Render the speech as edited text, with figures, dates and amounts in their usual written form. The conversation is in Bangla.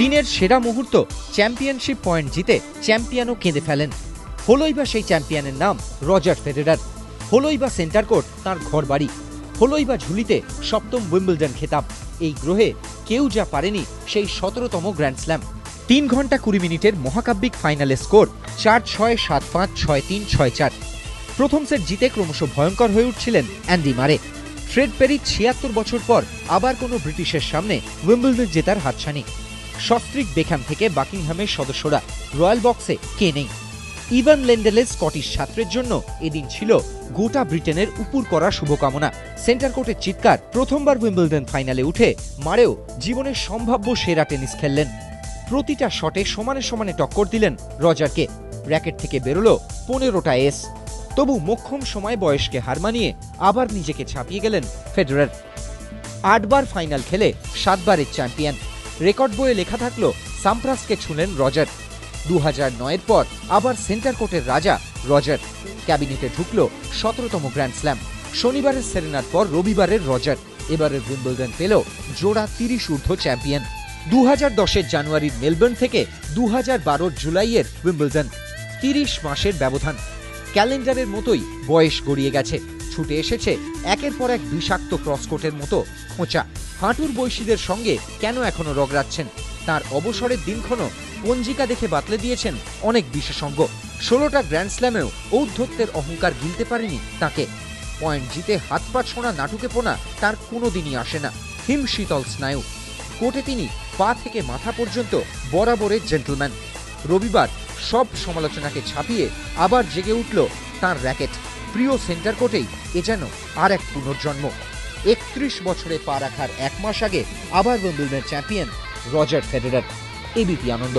দিনের সেরা মুহূর্ত, চ্যাম্পিয়নশিপ পয়েন্ট জিতে চ্যাম্পিয়নও কেঁদে ফেলেন। হলোই বা সেই চ্যাম্পিয়নের নাম রজার ফেডেরার, হলোই বা সেন্টার কোর্ট তাঁর ঘর বাড়ি, হলোই বা ঝুলিতে সপ্তম উইম্বলডন খেতাব। এই গ্রহে কেউ যা পারেনি সেই 17তম গ্র্যান্ড স্ল্যাম। 3 ঘন্টা 20 মিনিটের মহাকাব্যিক ফাইনালে স্কোর 4-6, 7-5, 6-3, 6-4। প্রথম সেট জিতে ক্রমশ ভয়ঙ্কর হয়ে উঠছিলেন অ্যান্ডি মারে। ফ্রেড পেরি 76 বছর পর আবার কোনো ব্রিটিশের সামনে উইম্বলডন জেতার হাতছানি। সস্ত্রিক বেখাম থেকে বাকিংহামের সদস্যরা, রয়্যাল বক্সে কে নেই? ইভান লেন্ডেলের স্কটিশ ছাত্রের জন্য এদিন ছিল গোটা ব্রিটেনের উপর করা শুভকামনা। সেন্টার কোর্টের চিৎকার, প্রথমবার উইম্বলডন ফাইনালে উঠে মারেও জীবনের সম্ভাব্য সেরা টেনিস খেললেন। প্রতিটা শটে সমানে সমানে টক্কর দিলেন রজারকে। র্যাকেট থেকে বেরোলো 15টা এস। তবু মোক্ষম সময় বয়সকে হার মানিয়ে আবার নিজেকে ছাপিয়ে গেলেন ফেডারার। 8 বার ফাইনাল খেলে 7 বারের চ্যাম্পিয়ন। রেকর্ড বইয়ে লেখা থাকলো সাম্প্রাসকে ছুঁলেন রজার। 2009-এর পর আবার সেন্টার কোর্টের রাজা রজার। ক্যাবিনেটে ঢুকল 17তম গ্র্যান্ড স্ল্যাম। শনিবারের সেরেনার পর রবিবারের রজার। এবারের উইম্বলডন পেল জোড়া 30 ঊর্ধ্ব চ্যাম্পিয়ন। 2010-এর জানুয়ারির মেলবোর্ন থেকে 2012-র জুলাইয়ের উইম্বলডন, 30 মাসের ব্যবধান। ক্যালেন্ডারের মতোই বয়স গড়িয়ে গেছে। ছুটে এসেছে একের পর এক বিষাক্ত ক্রসকোটের মতো খোঁচা। হাঁটুর বয়সীদের সঙ্গে কেন এখনো রগড়াচ্ছেন? তার অবসরের দিনক্ষণও পঞ্জিকা দেখে বাতলে দিয়েছেন অনেক বিশেষজ্ঞ। 16টা গ্র্যান্ড স্ল্যামেও ঔদ্ধত্যের অহংকার গিলতে পারেনি তাকে। পয়েন্ট জিতে হাত পা ছোঁড়া নাটুকে পোনা তার কোনোদিনই আসে না। হিম শীতল স্নায়ু। কোর্টে তিনি পা থেকে মাথা পর্যন্ত বরাবরের জেন্টলম্যান। রবিবার সব সমালোচনাকে ছাপিয়ে আবার জেগে উঠল তাঁর র্যাকেট। প্রিয় সেন্টার কোর্টেই এ যেন আর এক পুনর্জন্ম। 31 বছরে পা রাখার 1 মাস আগে আবার Wimbledon champion Roger Federer. ABP আনন্দ।